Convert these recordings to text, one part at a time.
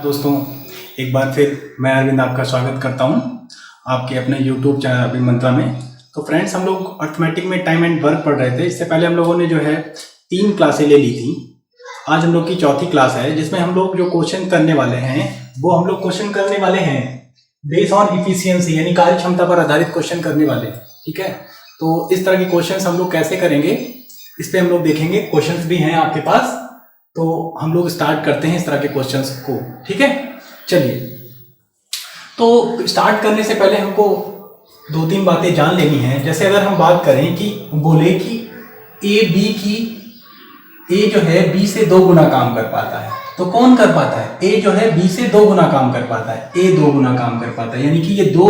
दोस्तों, एक बार फिर मैं अरविंद आपका स्वागत करता हूं आपके अपने YouTube चैनल अभिमंत्रा में। तो फ्रेंड्स, हम लोग अर्थमेटिक में टाइम एंड वर्क पढ़ रहे थे। इससे पहले हम लोगों ने जो है 3 क्लासें ले ली थी। आज हम लोग की चौथी क्लास है, जिसमें हम लोग जो क्वेश्चन करने वाले हैं वो हम लोग क्वेश्चन करने वाले हैं बेस्ड ऑन इफिशियंसी, यानी कार्य क्षमता पर आधारित क्वेश्चन करने वाले हैं। ठीक है, तो इस तरह के क्वेश्चन हम लोग कैसे करेंगे इस पे हम लोग देखेंगे। क्वेश्चंस भी हैं आपके पास, तो हम लोग स्टार्ट करते हैं इस तरह के क्वेश्चंस को। ठीक है, चलिए। तो स्टार्ट करने से पहले हमको 2-3 बातें जान लेनी है। जैसे अगर हम बात करें कि बोले कि ए जो है बी से 2 गुना काम कर पाता है, तो कौन कर पाता है? ए जो है बी से 2 गुना काम कर पाता है। ए 2 गुना काम कर पाता है, यानी कि ये 2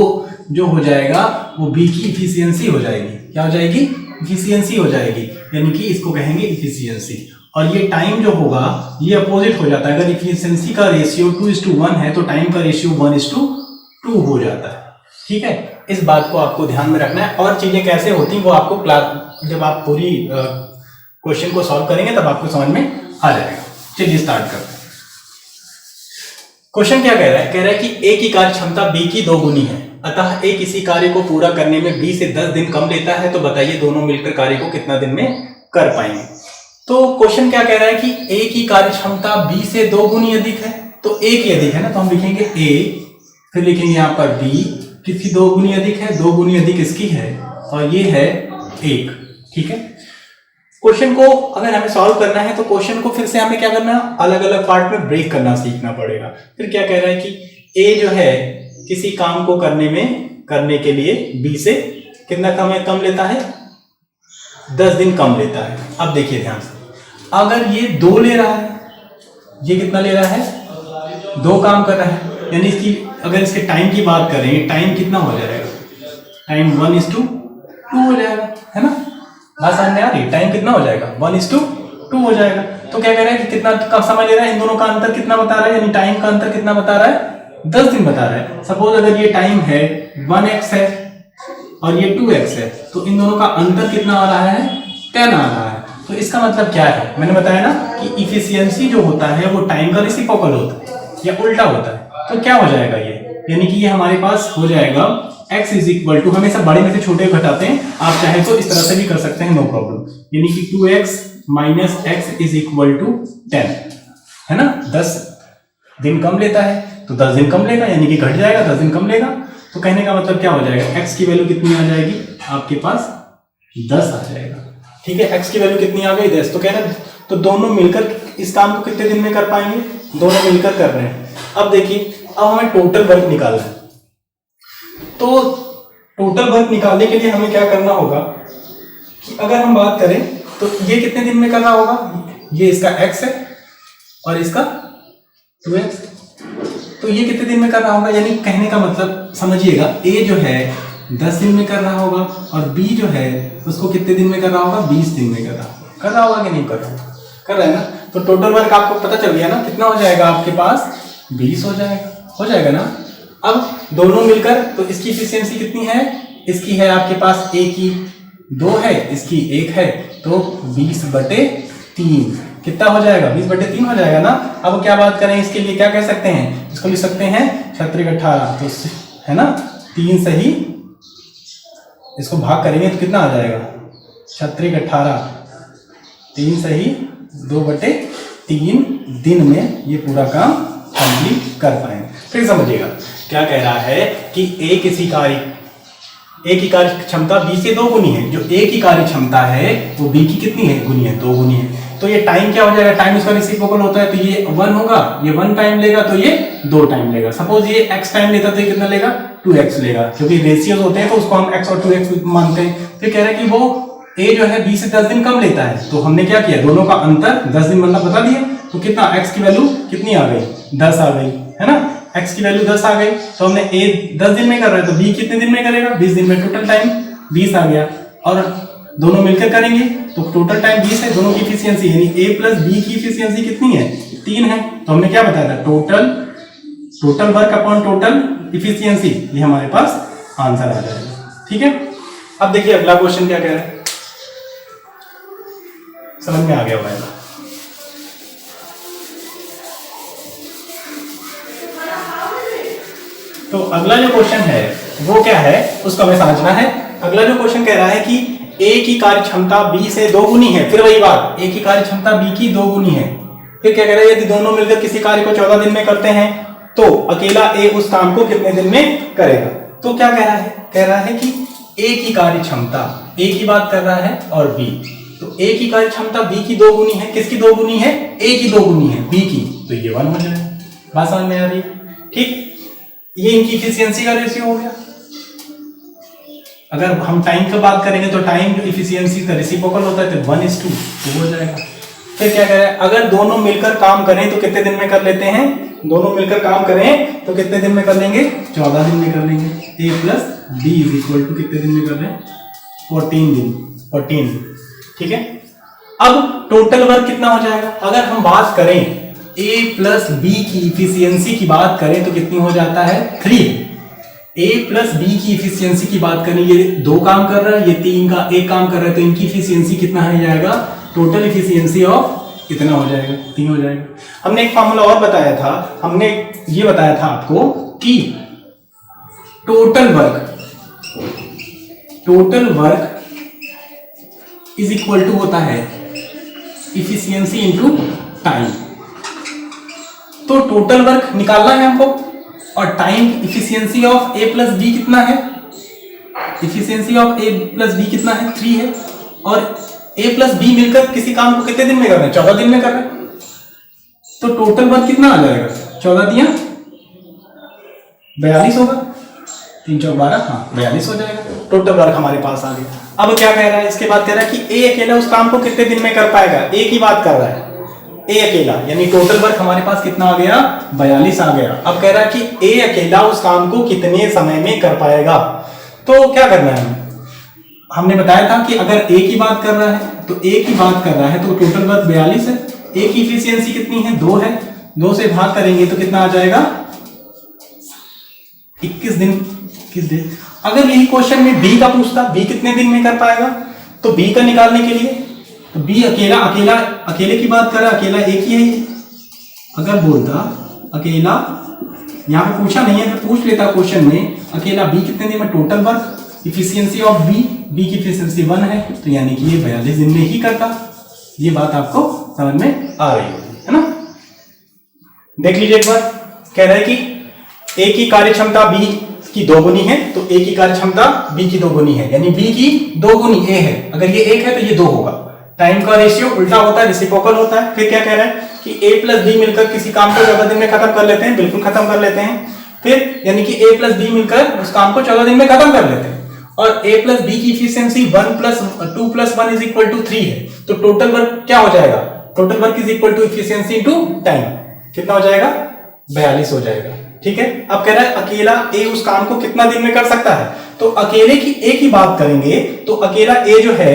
जो हो जाएगा वो बी की इफिशियंसी हो जाएगी। क्या हो जाएगी? इफिशियंसी हो जाएगी, यानी कि इसको कहेंगे इफिशियंसी। और ये टाइम जो होगा ये अपोजिट हो जाता है। अगर इफिशियंसी का रेशियो 2:1 है तो टाइम का रेशियो 1:2 हो जाता है। ठीक है, इस बात को आपको ध्यान में रखना है। और चीजें कैसे होती वो आपको क्लास जब आप पूरी क्वेश्चन को सॉल्व करेंगे तब आपको समझ में आ जाएगा। चलिए स्टार्ट करते हैं। क्वेश्चन क्या कह रहा है? कह रहा है कि ए की कार्य क्षमता बी की 2 गुनी है, अतः ए किसी कार्य को पूरा करने में बी से 10 दिन कम लेता है, तो बताइए दोनों मिलकर कार्य को कितना दिन में कर पाएंगे। तो क्वेश्चन क्या कह रहा है कि ए की कार्य क्षमता बी से 2 गुनी अधिक है। तो ए की अधिक है ना, तो हम लिखेंगे ए, फिर लिखेंगे यहाँ पर बी किसकी 2 गुनी अधिक है, 2 गुनी अधिक इसकी है, और ये है 1। ठीक है, क्वेश्चन को अगर हमें सॉल्व करना है तो क्वेश्चन को फिर से हमें क्या करना है, अलग अलग पार्ट में ब्रेक करना सीखना पड़ेगा। फिर क्या कह रहा है कि ए जो है किसी काम को करने के लिए बी से कितना कम लेता है, 10 दिन कम लेता है। अब देखिए ध्यान से, अगर ये 2 ले रहा है, ये कितना ले रहा है? 2 काम कर रहा है, यानी इसकी अगर इसके टाइम की बात करें, टाइम कितना हो जाएगा? टाइम 1:2 हो जाएगा, है ना? बात समझ में आ रही? टाइम कितना हो जाएगा? 1:2 हो जाएगा। तो क्या कह रहा है कि कितना कब समय ले रहा है? इन दोनों का अंतर कितना बता रहा है, यानी टाइम का अंतर कितना बता रहा है? 10 दिन बता रहा है। सपोज अगर ये टाइम है 1x है और ये 2x है, तो इन दोनों का अंतर कितना आ रहा है? 10 आ रहा है। तो इसका मतलब क्या है? मैंने बताया ना कि इफिशियंसी जो होता है वो टाइम का रेसिप्रोकल होता है या उल्टा होता है। तो क्या हो जाएगा ये? यानी कि ये हमारे पास हो जाएगा x = हमेशा बड़े में से छोटे घटाते हैं, आप चाहे तो इस तरह से भी कर सकते हैं, नो प्रॉब्लम। यानी कि 2x - x = 10, है ना? 10 दिन कम लेता है तो 10 दिन कम लेगा, यानी कि घट जाएगा, 10 दिन कम लेगा। तो कहने का मतलब क्या हो जाएगा? x की वैल्यू कितनी आ जाएगी आपके पास? 10 आ जाएगा। ठीक है, x की वैल्यू कितनी आ गई? 10। तो कह रहे तो दोनों मिलकर इस काम को कितने दिन में कर पाएंगे? दोनों मिलकर कर रहे हैं। अब देखिए, अब हमें टोटल वर्क निकालना है। तो टोटल वर्क निकालने के लिए हमें क्या करना होगा कि अगर हम बात करें तो ये कितने दिन में करना होगा? ये इसका x है और इसका 2x, तो ये कितने दिन में करना होगा? यानी कहने का मतलब समझिएगा, a जो है 10 दिन में कर रहा होगा और b जो है उसको कितने दिन में कर रहा होगा? 20 दिन में कर रहा होगा कि नहीं कर रहा? कर रहा है ना। तो टोटल वर्क आपको पता चल गया ना, कितना हो जाएगा आपके पास? 20 हो जाएगा ना। अब दोनों मिलकर तो इसकी इफिशियंसी कितनी है? इसकी है आपके पास a की 2 है, इसकी 1 है, तो 20/3 कितना हो जाएगा? 20/3 हो जाएगा ना। अब क्या बात करें इसके लिए, क्या कह सकते हैं? इसको लिख सकते हैं 6×18, तो है ना, 3 से ही इसको भाग करेंगे तो कितना आ जाएगा? 6×18, 3 से ही 2/3 दिन में ये पूरा काम कंप्लीट कर पाएंगे। फिर समझिएगा क्या कह रहा है कि ए की कार्य क्षमता बी से 2 गुनी है। जो ए की कार्य क्षमता है वो बी की कितनी है? गुनी है, 2 गुनी है। तो ये टाइम क्या हो जाएगा? टाइम इसका रेसिप्रोकल होता है, तो ये 1 होगा, ये 1 टाइम लेगा तो ये 2 टाइम लेगा। सपोज ये x टाइम लेता तो ये कितना लेगा? 2x लेगा, क्योंकि रेशियोज होते हैं तो उसको हम x और 2x मानते हैं। फिर कह रहे हैं कि वो a जो है b से 10 दिन कम लेता है, तो हमने क्या किया? दोनों का अंतर 10 दिन मतलब बता दिया। तो कितना x की वैल्यू कितनी आ गई? 10 आ गई, है ना। x की वैल्यू 10 आ गई, तो हमने a 10 दिन में कर रहा है तो b कितने दिन में करेगा? 20 दिन में। टोटल टाइम 20 आ गया, और दोनों मिलकर करेंगे तो टोटल टाइम 20 है। दोनों की इफिशियंसी यानी a + b की इफिशियंसी कितनी है? 3 है। तो हमने क्या बताया था? Total work upon total efficiency, ये हमारे पास आंसर आ जाएगा। ठीक है, अब देखिए अगला क्वेश्चन क्या कह रहा है, समझ में आ गया होगा। तो अगला जो क्वेश्चन है वो क्या है, उसको हमें समझना है। अगला जो क्वेश्चन कह रहा है कि ए की कार्य क्षमता बी से 2 गुनी है। फिर वही बात, ए की कार्य क्षमता बी की 2 गुनी है। फिर क्या कह रहा है, यदि दोनों मिलकर किसी कार्य को 14 दिन में करते हैं तो अकेला ए उस काम को कितने दिन में करेगा। तो क्या कह रहा है, कह रहा है कि ए की कार्य क्षमता, ए की बात कर रहा है और बी, तो ए की कार्य क्षमता बी की 2 गुनी है। किसकी 2 गुनी है, ए की 2 गुनी है, बी की, तो ये 1 हो जाएगा। बात समझ में आ रही है? ठीक, ये इनकी इफिशियंसी का रेशियो हो गया। अगर हम टाइम की बात करेंगे तो टाइम जो इफिशियंसी का रेसिप्रोकल होता है तो 1:2 तो हो जाएगा। फिर क्या कह रहा है, अगर दोनों मिलकर काम करें तो कितने दिन में कर लेते हैं, दोनों मिलकर काम करें तो कितने दिन में कर लेंगे, 14 दिन में कर लेंगे। a plus B is equal to कितने दिन में कर रहे हैं, 14 दिन, 14 दिन। ठीक है, अब टोटल वर्क कितना हो जाएगा, अगर हम बात करें a प्लस बी की इफिशियंसी की बात करें तो कितनी हो जाता है, 3। a प्लस बी की इफिशियंसी की बात करें, ये 2 काम कर रहा है, ये 3 का 1 काम कर रहा है, तो इनकी इफिशियंसी कितना हो जाएगा, टोटल इफिशियंसी ऑफ कितना हो जाएगा, 3 हो जाएगा। हमने एक फॉर्मूला और बताया था, हमने ये बताया था आपको कि total work is equal to होता है इफिशियंसी इनटू टाइम। तो टोटल वर्क निकालना है हमको, और time efficiency of A plus B कितना है, efficiency of A plus B कितना है, 3 है, और ए प्लस बी मिलकर किसी काम को कितने दिन में कर रहे हैं, 14 दिन में कर रहे हैं। तो टोटल वर्क कितना आ जाएगा, 14 दिया 42 होगा, 3 चौक 12, हाँ 42 हो जाएगा। टोटल वर्क हमारे पास आ गया। अब क्या कह रहा है, इसके बाद कह रहा है कि ए अकेला उस काम को कितने दिन में कर पाएगा, ए की बात कर रहा है, ए अकेला, यानी टोटल वर्क हमारे पास कितना आ गया, 42 आ गया। अब कह रहा है कि ए अकेला उस काम को कितने समय में कर पाएगा। तो क्या करना है, हमने बताया था कि अगर ए की बात कर रहा है तो ए की बात कर रहा है तो टोटल वर्क 42 है, ए की इफिशियंसी कितनी है, 2 है, 2 से भाग करेंगे तो कितना आ जाएगा, 21 दिन। अगर यही क्वेश्चन में बी का पूछता, बी कितने दिन में कर पाएगा, तो बी का निकालने के लिए तो बी अकेले की बात कर रहा है, अकेला एक ही है। अगर बोलता अकेला, यहाँ पे पूछा नहीं है, अगर पूछ लेता क्वेश्चन में अकेला बी कितने दिन में, total work efficiency of B की इफिशियंसी 1 है, तो यानी कि ये 42 दिन में ही करता। ये बात आपको समझ में आ रही होगी, है ना। देख लीजिए एक बार, कह रहा है कि ए की कार्य क्षमता बी की 2 गुनी है, तो ए की कार्य क्षमता बी की 2 गुनी है, यानी बी की 2 गुनी ए है। अगर ये 1 है तो ये 2 होगा। टाइम का रेशियो उल्टा होता है, रेसिप्रोकल होता है। फिर क्या कह रहा है कि ए प्लस बी मिलकर किसी काम को 14 दिन में खत्म कर लेते हैं, बिल्कुल खत्म कर लेते हैं। फिर यानी कि ए प्लस बी मिलकर उस काम को 14 दिन में खत्म कर लेते हैं, और a प्लस बी की efficiency 1 plus 2 plus 1 is equal to 3 है। तो टोटल वर्क क्या हो जाएगा, total work is equal to efficiency into time, कितना हो जाएगा, 42 हो जाएगा। ठीक है, अब कह रहा है अकेला ए उस काम को कितना दिन में कर सकता है, तो अकेले की ए की बात करेंगे तो अकेला ए जो है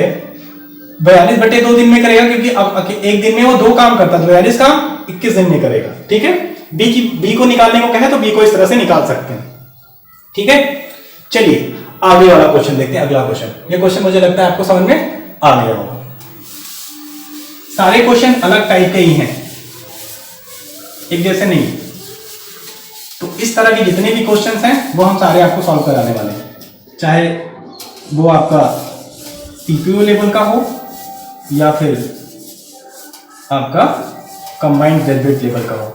42/2 दिन में करेगा, क्योंकि अब एक दिन में वो 2 काम करता है, 42 काम 21 दिन में करेगा। ठीक है, बी को निकालने को कहे तो बी को इस तरह से निकाल सकते हैं। ठीक है, चलिए आगे वाला क्वेश्चन देखते हैं। अगला क्वेश्चन, ये क्वेश्चन मुझे लगता है आपको समझ में आ गया होगा। सारे क्वेश्चन अलग टाइप के ही हैं, एक जैसे नहीं। तो इस तरह के जितने भी क्वेश्चंस हैं वो हम सारे आपको सॉल्व कराने वाले हैं, चाहे वो आपका सीपीयू लेवल का हो या फिर आपका कंबाइंड ग्रेजुएट लेवल का हो।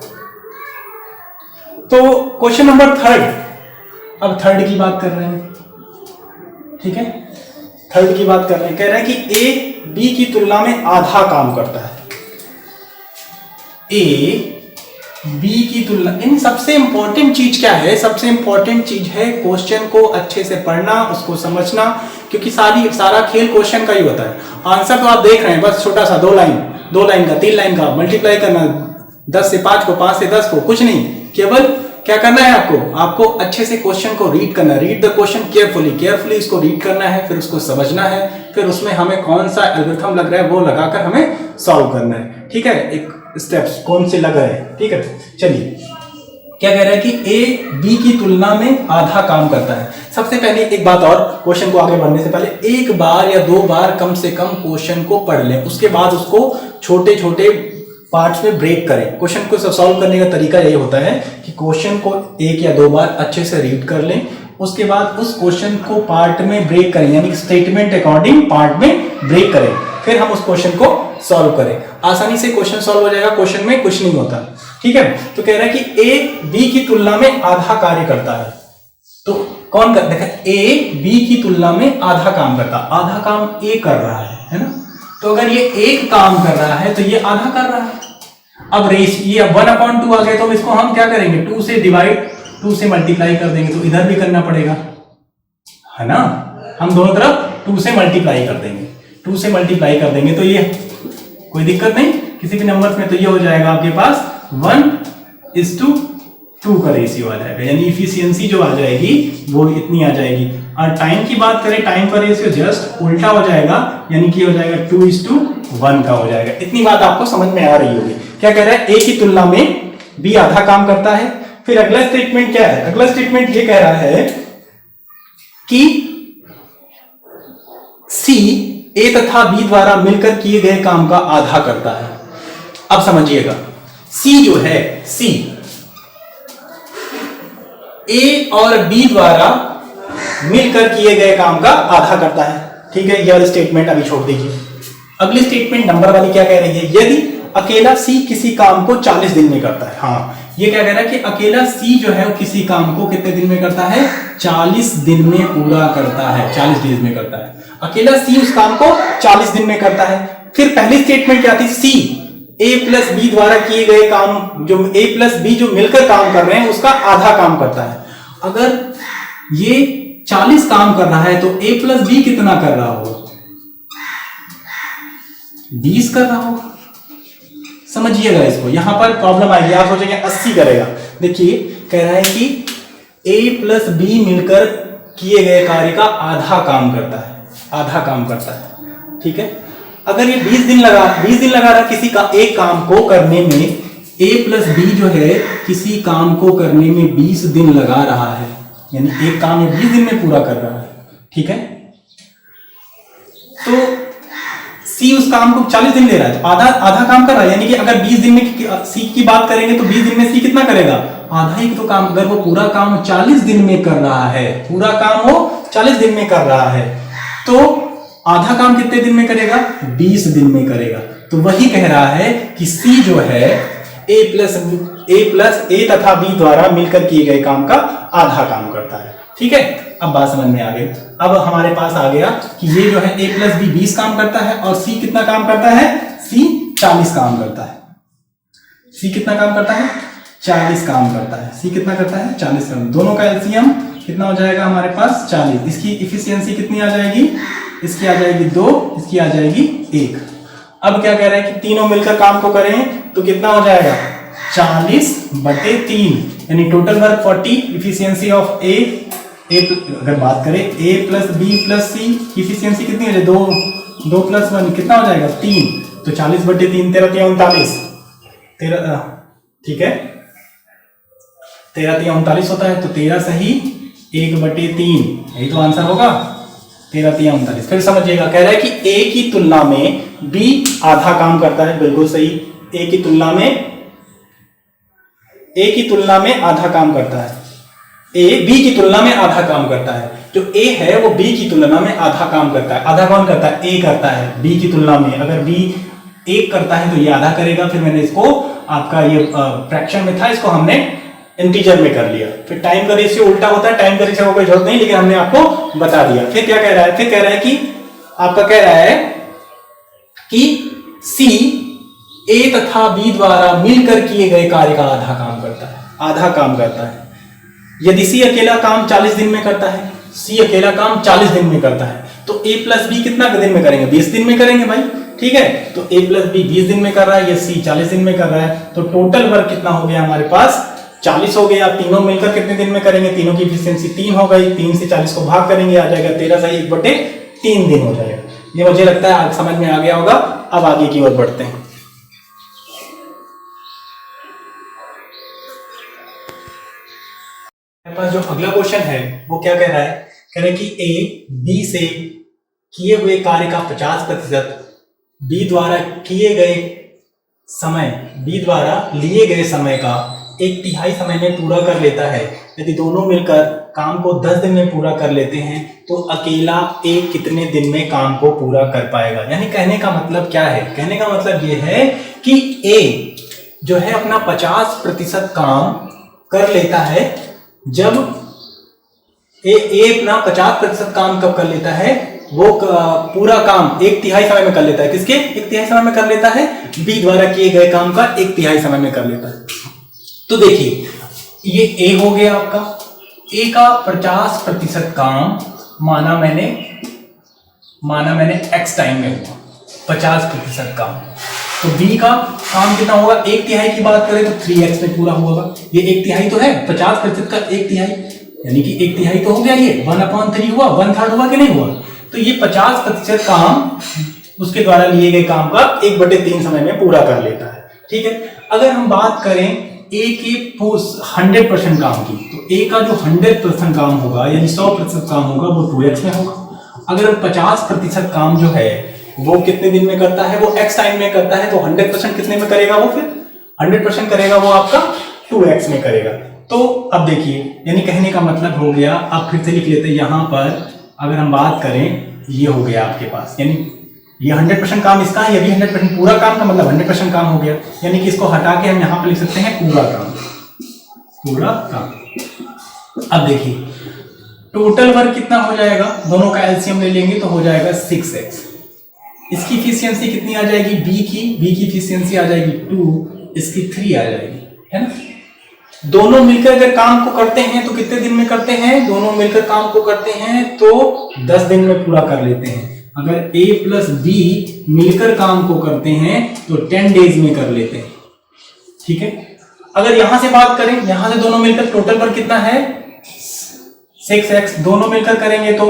तो क्वेश्चन नंबर 3, अब थर्ड की बात कर रहे हैं। ठीक है, थर्ड की बात कर रहे हैं, कह रहा है कि ए बी की तुलना में आधा काम करता है। ए बी की तुलना, इन सबसे इंपॉर्टेंट चीज क्या है, सबसे इंपॉर्टेंट चीज है क्वेश्चन को अच्छे से पढ़ना, उसको समझना, क्योंकि सारा खेल क्वेश्चन का ही होता है। आंसर तो आप देख रहे हैं, बस छोटा सा 2 लाइन का 3 लाइन का मल्टीप्लाई करना, 10 से 5 को, 5 से 10 को, कुछ नहीं, केवल क्या करना है आपको अच्छे से क्वेश्चन को रीड करना है। रीड द क्वेश्चन केयरफुली इसको रीड करना है, फिर उसको समझना है, फिर उसमें हमें कौन सा एल्गोरिथम लग रहा है वो लगाकर हमें सॉल्व करना है। ठीक है, एक स्टेप्स कौन से लग रहे हैं। ठीक है, चलिए क्या कह रहा है कि ए बी की तुलना में आधा काम करता है। सबसे पहले एक बात और, क्वेश्चन को आगे बढ़ने से पहले 1 बार या 2 बार कम से कम क्वेश्चन को पढ़ लें, उसके बाद उसको छोटे छोटे पार्ट्स में ब्रेक करें। क्वेश्चन को सॉल्व करने का तरीका यही होता है कि क्वेश्चन को एक या दो बार अच्छे से रीड कर लें, उसके बाद उस क्वेश्चन को पार्ट में ब्रेक करें, यानी स्टेटमेंट अकॉर्डिंग पार्ट में ब्रेक करें, फिर हम उस क्वेश्चन को सॉल्व करें। आसानी से क्वेश्चन सॉल्व हो जाएगा, क्वेश्चन में कुछ नहीं होता। ठीक है, तो कह रहा है कि ए बी की तुलना में आधा कार्य करता है। तो कौन कर देखा, ए बी की तुलना में आधा काम करता, आधा काम ए कर रहा है ना। तो अगर ये एक काम कर रहा है तो ये आधा कर रहा है। अब रेस ये 1/2 आ गया, तो इसको हम क्या करेंगे, 2 से डिवाइड, 2 से मल्टीप्लाई कर देंगे, तो इधर भी करना पड़ेगा, है ना। हम दोनों तरफ 2 से मल्टीप्लाई कर देंगे, 2 से मल्टीप्लाई कर देंगे, तो ये कोई दिक्कत नहीं किसी भी नंबर में। तो ये हो जाएगा आपके पास 1:2 का रेशियो आ जाएगा, यानी इफिशियंसी जो आ जाएगी वो इतनी आ जाएगी। और टाइम की बात करें, टाइम का रेशियो जस्ट उल्टा हो जाएगा, यानी कि हो जाएगा 2:1 का हो जाएगा। इतनी बात आपको समझ में आ रही होगी। क्या कह रहा है, ए की तुलना में बी आधा काम करता है। फिर अगला स्टेटमेंट क्या है, अगला स्टेटमेंट ये कह रहा है कि सी ए तथा बी द्वारा मिलकर किए गए काम का आधा करता है। अब समझिएगा, सी जो है, सी ए और बी द्वारा मिलकर किए गए काम का आधा करता है। ठीक है, यह स्टेटमेंट अभी छोड़ दीजिए। अगली स्टेटमेंट नंबर वाली क्या कह रही है, यदि अकेला सी किसी काम को 40 दिन में करता है। हाँ, ये क्या कह रहा है कि अकेला सी जो है वो किसी काम को कितने दिन में करता है, 40 दिन में पूरा करता है, 40 दिन में करता है। अकेला सी उस काम को 40 दिन में करता है। फिर पहली स्टेटमेंट क्या थी, सी ए प्लस बी द्वारा किए गए काम, जो ए प्लस बी जो मिलकर काम कर रहे हैं उसका आधा काम करता है। अगर ये 40 काम कर रहा है तो ए प्लस बी कितना कर रहा होगा, 20 कर रहा होगा। समझिएगा इसको, यहां पर प्रॉब्लम आएगी, आप सोचेंगे 80 करेगा। देखिए कह रहा है कि ए प्लस बी मिलकर किए गए कार्य का आधा काम करता है, आधा काम करता है। ठीक है, अगर ये 20 दिन लगा रहा है किसी का एक काम को करने में, ए प्लस बी जो है किसी काम को करने में 20 दिन लगा रहा है, यानी एक काम ये 20 दिन में पूरा कर रहा है। ठीक है, तो सी उस काम को 40 दिन ले रहा है, तो आधा काम कर रहा है, यानी कि अगर 20 दिन में सी की बात करेंगे तो 20 दिन में सी कितना करेगा, आधा ही तो काम। अगर वो पूरा काम 40 दिन में कर रहा है, पूरा काम वो 40 दिन में कर रहा है, तो आधा काम कितने दिन में करेगा, 20 दिन में करेगा। तो वही कह रहा है कि सी जो है ए प्लस ए तथा बी द्वारा मिलकर किए गए काम का आधा काम करता है। ठीक है, अब बात समझ में आ गई। अब हमारे पास आ गया कि ये जो है ए प्लस बी 20 काम करता है और सी कितना काम करता है, सी 40 काम करता है। सी कितना काम करता है, 40 काम करता है। सी कितना करता है, 40 काम। दोनों का एलसीएम कितना हो जाएगा हमारे पास, 40। इसकी इफिशियंसी कितनी आ जाएगी, इसकी आ जाएगी 2, इसकी आ जाएगी 1। अब क्या कह रहा है कि तीनों मिलकर काम को करें तो कितना हो जाएगा, 40/3, यानी टोटल वर्क 40। इफिशियंसी ऑफ ए अगर बात करें ए प्लस बी प्लस सी की इफिशियंसी कितनी हो जाएगी, 2 + 1 कितना हो जाएगा, 3। तो 40/3, 13×3 = 39। ठीक है, 13×3 = 39 होता है, तो 13 सही 1/3, यही तो आंसर होगा, 13×3 = 39। फिर समझिएगा, कह रहा है कि ए की तुलना में बी आधा काम करता है। बिल्कुल सही, ए की तुलना में आधा काम करता है। ए बी की तुलना में आधा काम करता है। जो ए है वो बी की तुलना में आधा काम करता है। आधा कौन करता है, ए करता है बी की तुलना में। अगर बी 1 करता है तो ये आधा करेगा। फिर मैंने इसको आपका ये फ्रैक्शन में था, इसको हमने इंटीजर में कर लिया। फिर टाइम का रेशियो उल्टा होता है, टाइम का रेशियो को कोई जरूरत नहीं, लेकिन हमने आपको बता दिया। फिर क्या कह रहा है, फिर कह रहा है कि आपका कह रहा है कि सी ए तथा बी द्वारा मिलकर किए गए कार्य का आधा काम करता है, आधा काम करता है। यदि सी अकेला काम 40 दिन में करता है, सी अकेला काम 40 दिन में करता है, तो ए प्लस बी कितना दिन में करेंगे, 20 दिन में करेंगे भाई। ठीक है, तो ए प्लस बी 20 दिन में कर रहा है, ये सी 40 दिन में कर रहा है, तो टोटल वर्क कितना हो गया हमारे पास, 40 हो गया। तीनों मिलकर कितने दिन में करेंगे, तीनों की इफिशियंसी 3 हो गई। 3 से 40 को भाग करेंगे, आ जाएगा 13 सही 1/3 दिन हो जाएगा। ये मुझे लगता है आज समझ में आ गया होगा। अब आगे की ओर बढ़ते हैं। मेरे पास जो अगला क्वेश्चन है वो क्या कह रहा है, कह रहा है कि ए बी से किए हुए कार्य का 50% बी द्वारा किए गए समय बी द्वारा लिए गए समय का 1/3 समय में पूरा कर लेता है, यदि दोनों मिलकर काम को 10 दिन में पूरा कर लेते हैं तो अकेला ए कितने दिन में काम को पूरा कर पाएगा। यानी कहने का मतलब क्या है, कहने का मतलब ये है कि ए जो है अपना 50% काम कर लेता है, जब ए अपना 50% काम कब कर लेता है, वो पूरा काम 1/3 समय में कर लेता है। किसके 1/3 समय में कर लेता है, बी द्वारा किए गए काम का 1/3 समय में कर लेता है। तो देखिए ये ए हो गया आपका, ए का 50% काम माना मैंने एक्स टाइम में हुआ 50% काम, तो बी का काम कितना होगा, 1/3 की बात करें तो 3x में पूरा होगा। ये 1/3 तो है, 50% का 1/3 यानी कि 1/3 तो हो गया, ये 1/3 हुआ, 1/3 हुआ कि नहीं हुआ। तो ये 50% काम उसके द्वारा लिए गए काम का 1/3 समय में पूरा कर लेता है। ठीक है, अगर हम बात करें ए के 100% काम की, तो ए का जो 100% काम होगा यानी 100% काम होगा वो 2x में होगा। अगर 50% काम जो है वो कितने दिन में करता है, वो x टाइम में करता है, तो 100% कितने में करेगा वो, फिर 100% करेगा वो आपका 2x में करेगा। तो अब देखिए यानी कहने का मतलब हो गया, अब फिर से लिख लेते हैं यहाँ पर, अगर हम बात करें ये हो गया आपके पास, यानी ये 100% काम इसका है, ये भी 100% पूरा काम का मतलब 100% काम हो गया, यानी कि इसको हटा के हम यहाँ पर लिख सकते हैं पूरा काम। अब देखिए टोटल वर्क कितना हो जाएगा, दोनों का एलसीएम ले लेंगे तो हो जाएगा 6x। इसकी इफिशियंसी कितनी आ जाएगी, बी की इफिशियंसी आ जाएगी 2, इसकी 3 आ जाएगी, है ना। दोनों मिलकर अगर काम को करते हैं तो कितने दिन में करते हैं, दोनों मिलकर काम को करते हैं तो 10 दिन में पूरा कर लेते हैं। अगर A प्लस बी मिलकर काम को करते हैं तो 10 डेज में कर लेते हैं। ठीक है, अगर यहां से बात करें, यहां से दोनों मिलकर टोटल वर्क कितना है 6x, दोनों मिलकर करेंगे तो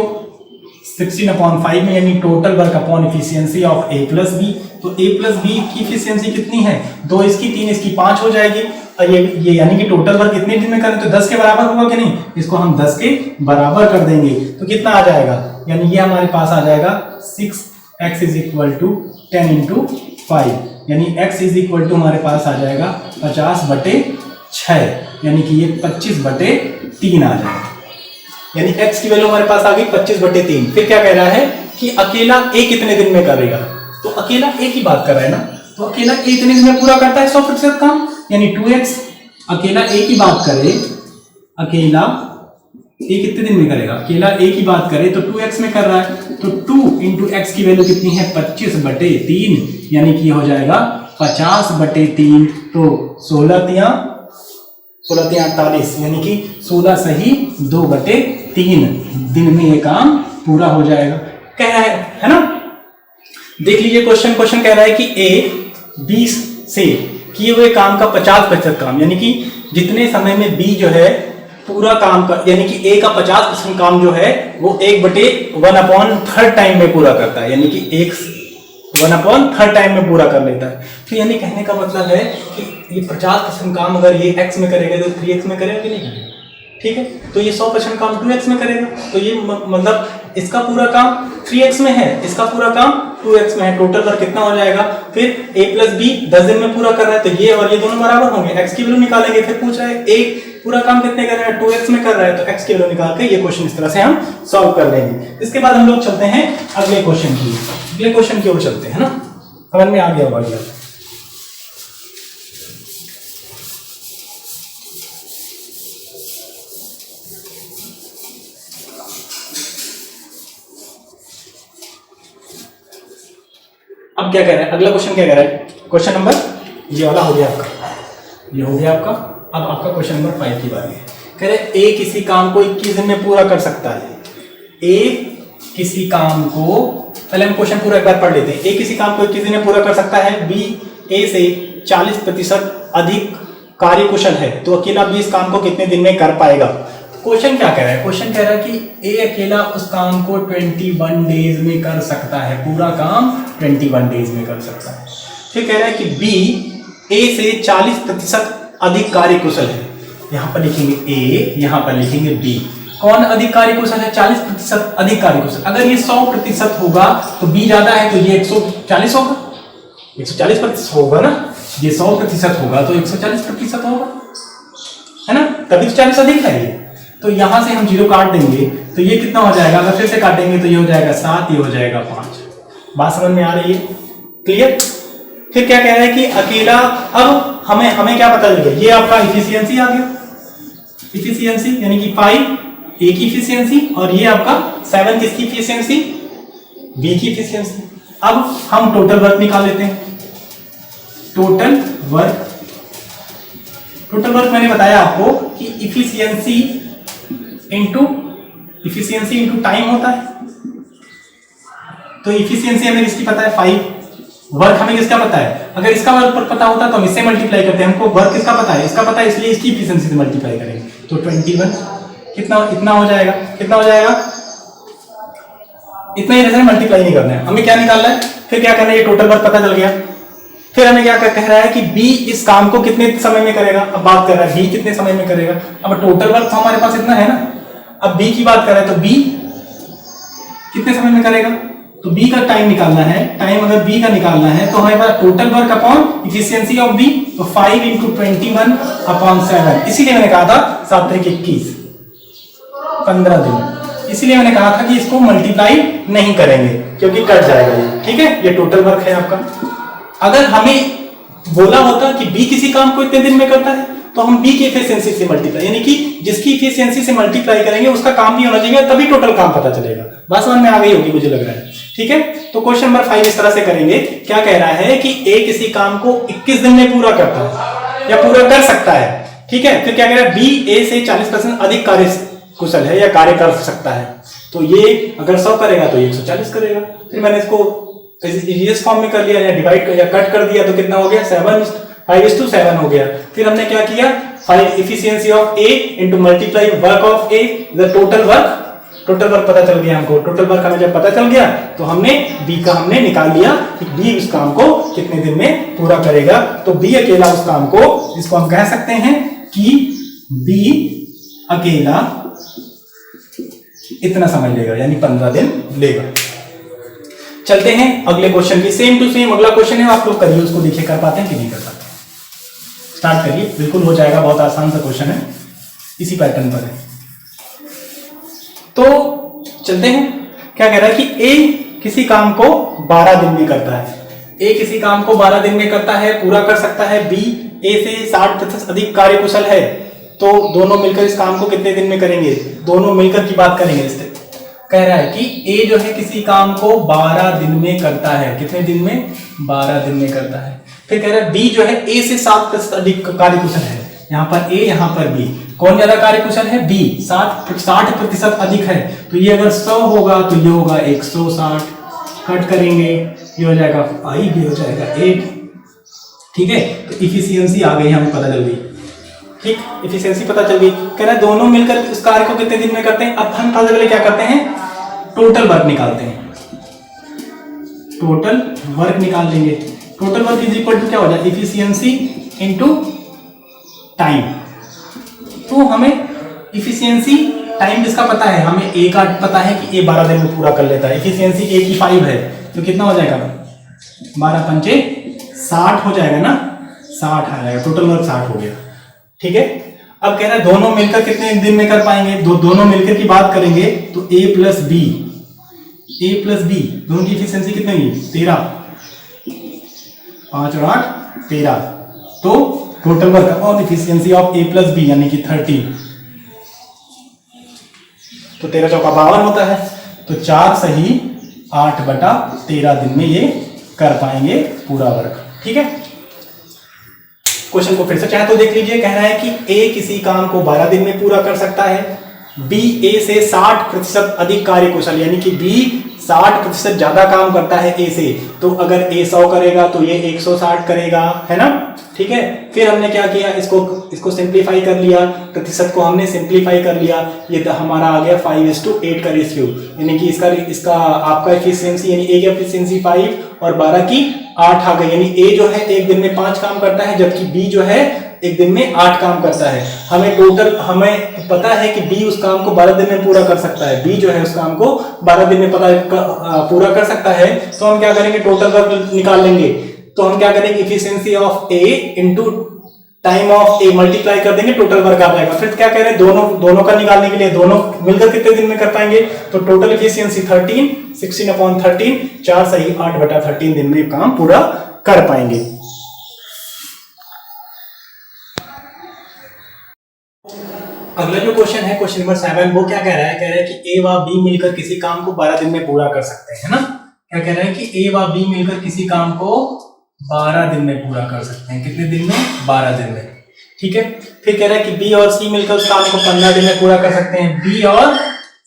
16/5 में, यानी total work upon efficiency of A plus B. तो A प्लस बी की इफिशियंसी कितनी है, 2 इसकी 3 इसकी 5 हो जाएगी। और ये यानी कि टोटल वर्क कितने दिन में करें तो 10 के बराबर होगा कि नहीं, इसको हम 10 के बराबर कर देंगे तो कितना आ जाएगा, यानी ये हमारे पास आ जाएगा 6x इज इक्वल टू 10 × 5, यानी x इज इक्वल टू हमारे पास आ जाएगा 50/6, यानी कि ये 25/3 आ जाएगा। यानी x की वैल्यू हमारे पास आ गई 25/3। फिर क्या कह रहा है कि अकेला a कितने दिन में करेगा, तो अकेला a की बात कर रहा है ना, तो अकेला a इतने दिन में पूरा करता है 100% काम, यानी 2x। अकेला a की बात करें, अकेला a कितने दिन में करेगा, अकेला a की बात करें तो 2x में कर रहा है, तो 2 × x की वैल्यू कितनी है 25/3, यानी कि हो जाएगा 50/3, तो 16 48, यानी कि 16 सही 2/3 दिन में ये काम पूरा हो जाएगा, कह रहा है ना। देख लीजिए क्वेश्चन कह रहा है कि A 20 से किए हुए काम का 50% काम, यानी कि जितने समय में B जो है पूरा काम का, यानी कि A का 50% काम जो है वो 1/1/3 टाइम में पूरा करता है, यानी कि 1/3 टाइम में पूरा कर लेता है। तो यानी कहने का मतलब है कि ये 50% काम अगर ये x में करेगा तो 3x में करेगा कि नहीं करेगा। ठीक है, तो ये 100% काम 2x में करेगा, तो ये मतलब इसका पूरा काम 3x में है, इसका पूरा काम 2x में है। टोटल वर्क कितना हो जाएगा, फिर a प्लस बी 10 दिन में पूरा कर रहा है, तो ये और ये दोनों बराबर होंगे, x की वैल्यू निकालेंगे। फिर पूछ रहा है a पूरा काम कितने कर रहा है, 2x में कर रहा है, तो x की वैल्यू निकाल के ये क्वेश्चन इस तरह से हम सॉल्व कर लेंगे। इसके बाद हम लोग चलते हैं अगले क्वेश्चन की ओर चलते हैं ना, समझ में आ गया होगा। अब क्या कह रहा है, अगला क्वेश्चन क्या कह रहा है, क्वेश्चन नंबर ये वाला हो गया आपका, ये हो गया आपका। अब आपका क्वेश्चन नंबर 5 की बारी है। कह रहे ए किसी काम को 21 दिन में पूरा कर सकता है। ए किसी काम को, पहले हम क्वेश्चन पूरा एक बार पढ़ लेते हैं। ए किसी काम को 21 दिन में पूरा कर सकता है, बी ए से 40% अधिक कार्यकुशल है, तो अकेला बी इस काम को कितने दिन में कर पाएगा। क्वेश्चन क्या कह रहा है, क्वेश्चन कह रहा है कि ए अकेला उस काम को 21 डेज में कर सकता है, पूरा काम 21 डेज में कर सकता है। फिर कह रहा है कि बी ए से 40% अधिक कार्यकुशल है, यहाँ पर लिखेंगे ए, यहाँ पर लिखेंगे बी। कौन अधिक कार्यकुशल है, 40% अधिक कार्यकुशल। अगर ये 100% होगा तो बी ज्यादा है, तो ये 140 होगा, 140% होगा ना, ये 100% होगा तो 140% होगा, है ना, तभी तो 40 अधिक है ये। तो यहां से हम 0 काट देंगे तो ये कितना हो जाएगा, अगर फिर से काटेंगे तो ये हो जाएगा 7, ये हो जाएगा 5। बात समझ में आ रही है? क्लियर? फिर क्या कह रहा है कि अकेला, अब हमें क्या पता चल गया, ये आपका इफिशियंसी आ गया, इफिशियंसी यानी कि 5 ए की इफिशियंसी और ये आपका 7 किसकी इफिशियंसी, बी की इफिशियंसी। अब हम टोटल वर्क निकाल लेते हैं। टोटल वर्क मैंने बताया आपको कि इफिशियंसी इंटू टाइम होता है। तो इफिशियंसी हमें किसकी पता है 5, वर्क हमें किसका पता है, अगर इसका वर्क पता होता तो हम इससे मल्टीप्लाई करते हैं, हमको वर्क किसका पता है, इसका पता है, इसलिए इसकी इफिशियंसी से मल्टीप्लाई करेंगे तो 21 इतना हो जाएगा, कितना हो जाएगा, इतना ही रहता, मल्टीप्लाई नहीं करना है, हमें क्या निकालना है, फिर क्या करना है, ये टोटल वर्क पता चल गया। फिर हमें क्या कह रहा है कि बी इस काम को कितने समय में करेगा, अब बात कर रहा है बी कितने समय में करेगा। अब टोटल वर्क तो हमारे पास इतना है ना, अब बी की बात कर रहे हैं तो बी कितने समय में करेगा, तो बी का टाइम निकालना है, टाइम अगर बी का निकालना है तो हमारे पास total work upon efficiency of B, तो 5 × 21/7, इसीलिए मैंने कहा था 7 × 21 15 दिन, इसीलिए मैंने कहा था कि इसको मल्टीप्लाई नहीं करेंगे क्योंकि कट जाएगा ये, ठीक है, ये टोटल वर्क है आपका। अगर हमें बोला होता कि बी किसी काम को इतने दिन में करता है तो हम बी की एफिशिएंसी से मल्टीप्लाई, यानी कि जिसकी एफिशिएंसी से मल्टीप्लाई करेंगे उसका काम भी होना चाहिए, तभी टोटल काम पता चलेगा। बात समझ में आ गई होगी मुझे लग रहा है, ठीक है। तो क्वेश्चन नंबर 5 इस तरह से करेंगे, क्या कह रहा है कि ए किसी काम को 21 दिन में पूरा करता है या पूरा कर सकता है, ठीक है। फिर क्या कह रहा है, बी ए से 40% अधिक कार्य कुशल है या कार्य कर सकता है, तो ये अगर 100 करेगा तो 140 करेगा। फिर मैंने इसको इस फॉर्म में कर लिया या डिवाइड या कट कर दिया तो कितना हो गया, 5:7 हो गया। फिर हमने क्या किया, 5 efficiency of A into multiply work of A, the total work पता चल गया हमको। टोटल वर्क हमें जब पता चल गया तो हमने बी का हमने निकाल लिया कि बी उस काम को कितने दिन में पूरा करेगा। तो बी अकेला उस काम को, जिसको हम कह सकते हैं कि बी अकेला इतना समय लेगा, यानी 15 दिन लेगा। चलते हैं अगले क्वेश्चन की, सेम टू सेम अगला क्वेश्चन है, आप लोग करिए उसको, देखिए कर पाते हैं कि नहीं कर पाते। स्टार्ट करिए, बिल्कुल हो जाएगा, बहुत आसान सा क्वेश्चन है, इसी पैटर्न पर है। तो चलते हैं, क्या कह रहा है कि ए किसी काम को 12 दिन में करता है, ए किसी काम को 12 दिन में करता है, पूरा कर सकता है। बी ए से 60% अधिक कार्यकुशल है, तो दोनों मिलकर इस काम को कितने दिन में करेंगे, दोनों मिलकर की बात करेंगे। इससे कह रहा है कि ए जो है किसी काम को 12 दिन में करता है, कितने दिन में, 12 दिन में करता है। फिर कह रहा है बी जो है ए से 60% अधिक कार्यकुशल है, यहाँ पर ए यहाँ पर बी, कौन ज्यादा कार्यकुशल है, बी 60% अधिक है। तो ये अगर 100 होगा तो ये होगा 160, कट करेंगे ये हो जाएगा 5, ये हो जाएगा 8, ठीक है। तो इफिशियंसी आ गई, हमें पता चल गई, ठीक, इफिशियंसी पता चल गई। कह रहा है दोनों मिलकर उस कार्य को कितने दिन में करते हैं। अब हम अगले क्या करते हैं, टोटल वर्क निकालते हैं, टोटल वर्क निकाल लेंगे। Total work is equal to क्या हो जाए, इफिशियंसी इनटू टाइम। तो हमें इफिशियंसी टाइम किसका पता है, हमें ए का पता है कि ए 12 दिन में पूरा कर लेता है। इफिशियंसी ए की 5 है तो कितना हो जाएगा, 12 पंचे 60 हो जाएगा ना, 60 आ जाएगा, टोटल वर्क 60 हो गया, ठीक है। अब कह रहा है दोनों मिलकर कितने दिन में कर पाएंगे, दोनों मिलकर की बात करेंगे तो ए प्लस बी दोनों की इफिशियंसी कितनी है, 13, 5 और 8 13, तो टोटल वर्क और efficiency of A plus B यानी कि 30, तो 13 चौका 52 होता है, तो 4 सही 8/13 दिन में ये कर पाएंगे पूरा वर्क, ठीक है। क्वेश्चन को फिर से चाहे तो देख लीजिए, कह रहा है कि ए किसी काम को 12 दिन में पूरा कर सकता है, बी ए से 60% अधिक कार्यकुशल, यानी कि बी 60% ज्यादा काम करता है ए से, तो अगर ए 100 करेगा तो ये 160 करेगा, है ना, ठीक है। फिर हमने क्या किया, इसको सिंप्लीफाई कर लिया, प्रतिशत को हमने सिंप्लीफाई कर लिया, ये तो हमारा आ गया 5:8 का रेशियो, यानी कि इसका आपका एफिशिएंसी यानी ए की एफिशिएंसी 5 और 12 की 8 आ गई, यानी ए जो है एक दिन में 5 काम करता है, जबकि बी जो है एक दिन में 8 काम करता है। हमें पता है कि बी उस काम को 12 दिन में पूरा कर सकता है, बी जो है उस काम को 12 दिन में पूरा कर सकता है, तो हम क्या करेंगे, टोटल वर्क निकाल लेंगे। तो तो हम क्या करेंगे, efficiency of A into time of A multiply कर देंगे, टोटल वर्क आ जाएगा। फिर क्या कह रहे हैं, दोनों का निकालने के लिए दोनों मिलकर कितने दिन में कर पाएंगे, तो टोटल इफिशियंसी 13, 16/13, 4 सही 8/13 दिन में काम पूरा कर पाएंगे। अगला जो क्वेश्चन है, क्वेश्चन नंबर 7, वो क्या कह रहा है, कह रहा है कि ए व बी मिलकर किसी काम को 12 दिन में पूरा कर सकते हैं, है ना। क्या कह रहा है कि ए व बी मिलकर किसी काम को 12 दिन में पूरा कर सकते हैं। कितने दिन में, 12 दिन में, ठीक है। फिर कह रहा है कि बी और सी मिलकर उस काम को 15 दिन में पूरा कर सकते हैं। बी और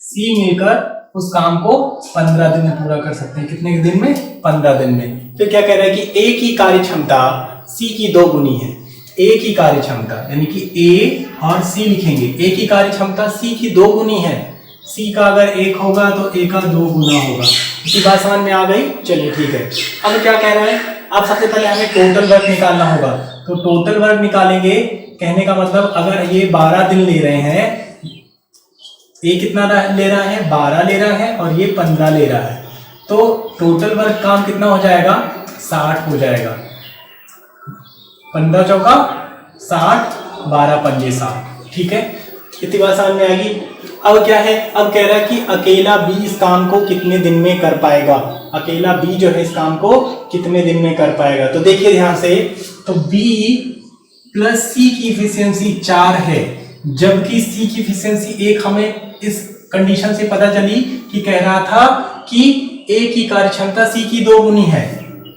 सी मिलकर उस काम को 15 दिन में पूरा कर सकते हैं। कितने दिन में, 15 दिन में। फिर क्या कह रहा है कि ए की कार्य क्षमता सी की 2 गुनी है। ए की कार्य क्षमता यानी कि ए और सी लिखेंगे, ए की कार्य क्षमता सी की 2 गुनी है। सी का अगर 1 होगा तो ए का 2 गुना होगा। इसी बात समझ में आ गई, चलिए ठीक है। अब क्या कह रहा है, अब सबसे पहले हमें टोटल वर्क निकालना होगा। तो टोटल वर्क निकालेंगे, कहने का मतलब अगर ये 12 दिन ले रहे हैं, ये कितना ले रहा है, 12 ले रहा है और ये 15 ले रहा है, तो टोटल वर्क काम कितना हो जाएगा, 60 हो जाएगा। 15 चौका 60, 12 पंजे 60, ठीक है। कितनी बात समझ में आएगी। अब क्या है, अब कह रहा है कि अकेला बी इस काम को कितने दिन में कर पाएगा। अकेला बी जो है इस काम को कितने दिन में कर पाएगा। तो देखिए ध्यान से, तो बी प्लस सी की इफिशियंसी 4 है, जबकि सी की इफिशियंसी 1 हमें इस कंडीशन से पता चली कि कह रहा था कि ए की कार्य क्षमता सी की 2 गुनी है,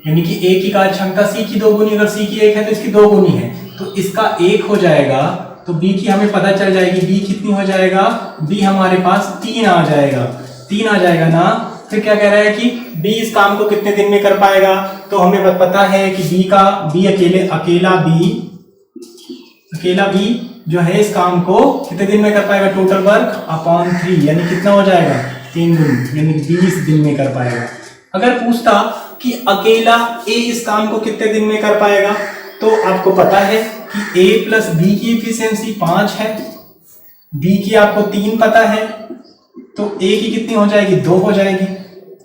यानी कि ए की कार्य क्षमता सी की 2 गुनी, अगर सी की 1 है तो इसकी 2 गुनी है, तो इसका 1 हो जाएगा। तो बी की हमें पता चल जाएगी, बी कितनी हो जाएगा, बी हमारे पास 3 आ जाएगा, 3 आ जाएगा ना। फिर क्या कह रहा है कि बी इस काम को कितने दिन में कर पाएगा, तो हमें पता है कि अकेला बी जो है इस काम को कितने दिन में कर पाएगा, टोटल वर्क अपॉन 3, यानी कितना हो जाएगा, 3 गुना, यानी 20 दिन में कर पाएगा। अगर पूछता कि अकेला ए इस काम को कितने दिन में कर पाएगा, तो आपको पता है कि a प्लस बी की इफिशियंसी 5 है, b की आपको 3 पता है, तो a की कितनी हो जाएगी, 2 हो जाएगी।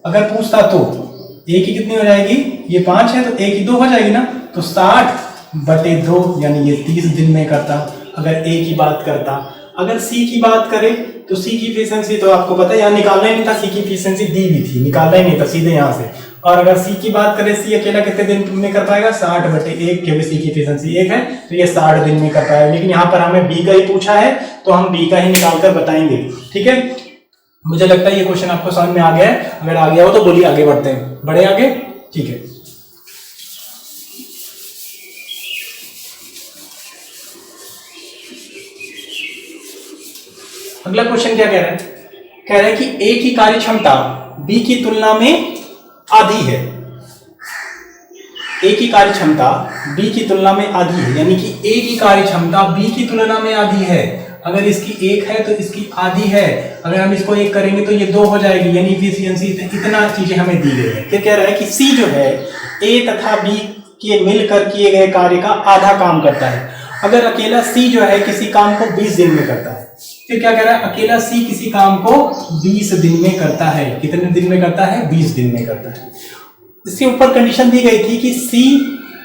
अगर पूछता तो a की कितनी हो जाएगी, ये 5 है तो a की 2 हो जाएगी ना, तो 60/2 यानी ये 30 दिन में करता। अगर a की बात करता, अगर c की बात करें तो c की इफिशियंसी तो आपको पता है, यहाँ निकालना ही नहीं था, c की इफिशियंसी दी भी थी, निकालना ही नहीं था सीधे यहाँ से। और अगर सी की बात करें, सी अकेला कितने दिन में कर पाएगा, 60/1, क्योंकि सी की इफिशियंसी 1 है तो ये 60 दिन में कर पाएगा। लेकिन यहाँ पर हमें बी का ही पूछा है तो हम बी का ही निकाल कर बताएंगे, ठीक है। मुझे लगता है ये क्वेश्चन आपको समझ में आ गया है। अगर आ गया हो तो बोलिए, आगे बढ़ते हैं, बढ़े आगे, ठीक है। अगला क्वेश्चन क्या कह रहा है, कह रहा है कि ए की कार्य क्षमता बी की तुलना में आधी है। ए की कार्य क्षमता बी की तुलना में आधी है, यानी कि ए की कार्य क्षमता बी की तुलना में आधी है। अगर इसकी 1 है तो इसकी आधी है, अगर हम इसको 1 करेंगे तो ये 2 हो जाएगी, यानी इफिशियंसी इतना चीजें हमें दी गई है। फिर कह रहा है कि सी जो है ए तथा बी के मिलकर किए गए कार्य का आधा काम करता है। अगर अकेला सी जो है किसी काम को 20 दिन में करता है। फिर क्या कह रहा है, अकेला सी किसी काम को 20 दिन में करता है। कितने दिन में करता है, 20 दिन में करता है। इसके ऊपर कंडीशन दी गई थी कि सी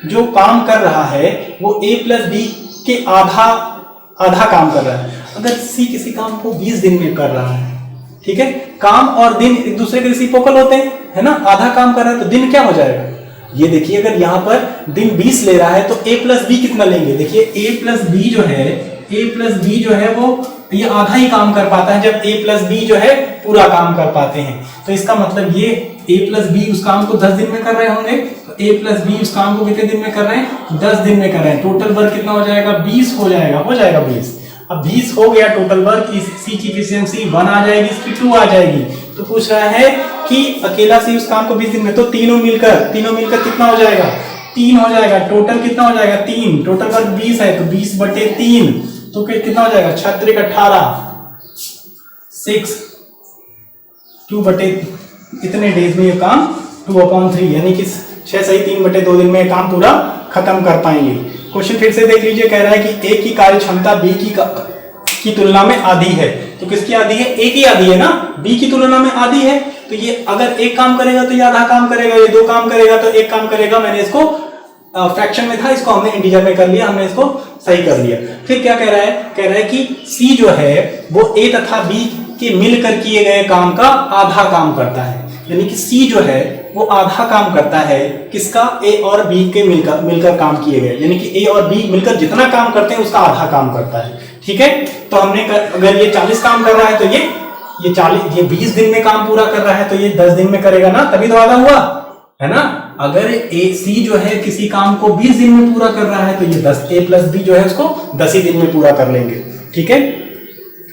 जो काम कर रहा है वो ए प्लस बी के आधा काम कर रहा है। अगर सी किसी काम को 20 दिन में कर रहा है, ठीक है, काम और दिन एक दूसरे के रेसिप्रोकल होते हैं, है ना, आधा काम कर रहा है तो दिन क्या हो जाएगा, ये देखिए, अगर यहाँ पर दिन 20 ले रहा है तो a प्लस बी कितना लेंगे, देखिए a प्लस बी जो है वो ये आधा ही काम कर पाता है, जब a प्लस बी जो है पूरा काम कर पाते हैं। तो इसका मतलब ये a प्लस बी उस काम को 10 दिन में कर रहे होंगे, तो a प्लस बी उस काम को कितने दिन में कर रहे हैं, 10 दिन में कर रहे हैं। टोटल वर्क कितना हो जाएगा, 20 हो जाएगा 20। अब 20 हो गया टोटल वर्क, इस सी की एफिशिएंसी 1 आ जाएगी, इसकी 2 आ जाएगी। तो पूछ रहा है कि अकेला सी उस काम को 20 दिन में, तो तीनों मिलकर कितना हो जाएगा, 3 हो जाएगा। टोटल कितना हो जाएगा, 3। टोटल वर्क 20 है तो 20/3, तो कितना हो जाएगा, 6×18 6 2 इतने डेज में ये काम 2/3 यानी कि 6 सही 3/2 दिन में ये काम पूरा खत्म कर पाएंगे। क्वेश्चन फिर से देख लीजिए, कह रहा है कि ए की कार्य क्षमता बी की तुलना में आधी है। तो किसकी आधी है, ए की आधी है ना, बी की तुलना में आधी है। तो ये अगर एक काम करेगा तो ये आधा काम करेगा, ये 2 काम करेगा तो 1 काम करेगा। मैंने इसको फ्रैक्शन में था, इसको हमने इंटीजर में कर लिया, हमने इसको सही कर लिया। फिर क्या कह रहा है, कह रहा है कि सी जो है वो ए तथा बी के मिलकर किए गए काम का आधा काम करता है। यानी कि सी जो है वो आधा काम करता है किसका, ए और बी के मिलकर काम किए गए, यानी कि ए और बी मिलकर जितना काम करते हैं उसका आधा काम करता है। ठीक है, तो हमने अगर ये 40 काम कर रहा है तो ये 20 दिन में काम पूरा कर रहा है, तो ये 10 दिन में करेगा ना, तभी तो आधा हुआ है ना। अगर ए सी जो है किसी काम को 20 दिन में पूरा कर रहा है तो ये 10 ए प्लस बी जो है उसको 10 ही दिन में पूरा कर लेंगे। ठीक है,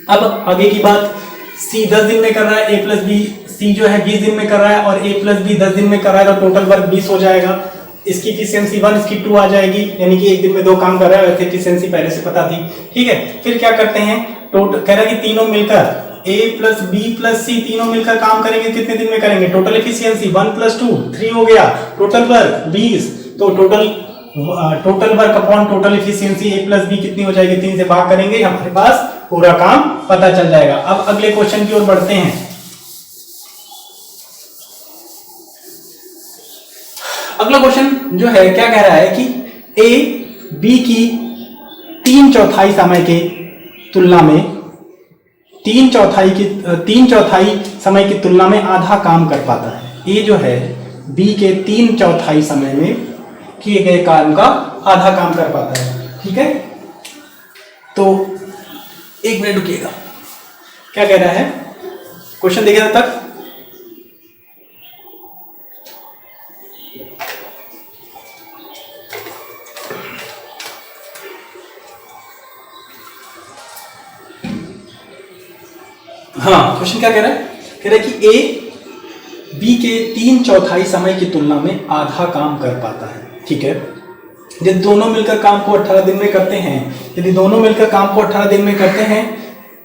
अब आगे की बात, सी 10 दिन में कर रहा है, ए प्लस बी, सी जो है 20 दिन में कर रहा है और ए प्लस बी 10 दिन में कर रहा है, तो टोटल वर्क 20 हो जाएगा। इसकी एफिशिएंसी 1, इसकी 2 आ जाएगी, यानी कि एक दिन में 2 काम कर रहा है, वैसे एफिशिएंसी पहले से पता थी। ठीक है, फिर क्या करते हैं, टोटल कह रहा है कि तीनों मिलकर A प्लस बी प्लस सी तीनों मिलकर काम करेंगे, कितने दिन में करेंगे, टोटल एफिशिएंसी 1 + 2 3 हो गया, टोटल वर्क 20, तो total work upon total efficiency A plus B कितनी हो जाएगी, 3 से भाग करेंगे, हमारे पास पूरा काम पता चल जाएगा। अब अगले क्वेश्चन की ओर बढ़ते हैं। अगला क्वेश्चन जो है क्या कह रहा है कि A B की 3/4 समय के तुलना में 3/4 समय की तुलना में आधा काम कर पाता है। ए जो है बी के 3/4 समय में किए गए काम का आधा काम कर पाता है। ठीक है, तो एक मिनट रुकिएगा, क्या कह रहा है क्वेश्चन देखिए तब तक। हाँ, क्वेश्चन क्या कह रहा है, कह रहा है कि ए बी के 3/4 समय की तुलना में आधा काम कर पाता है। ठीक है, यदि दोनों मिलकर काम को 18 दिन में करते हैं, यदि दोनों मिलकर काम को 18 दिन में करते हैं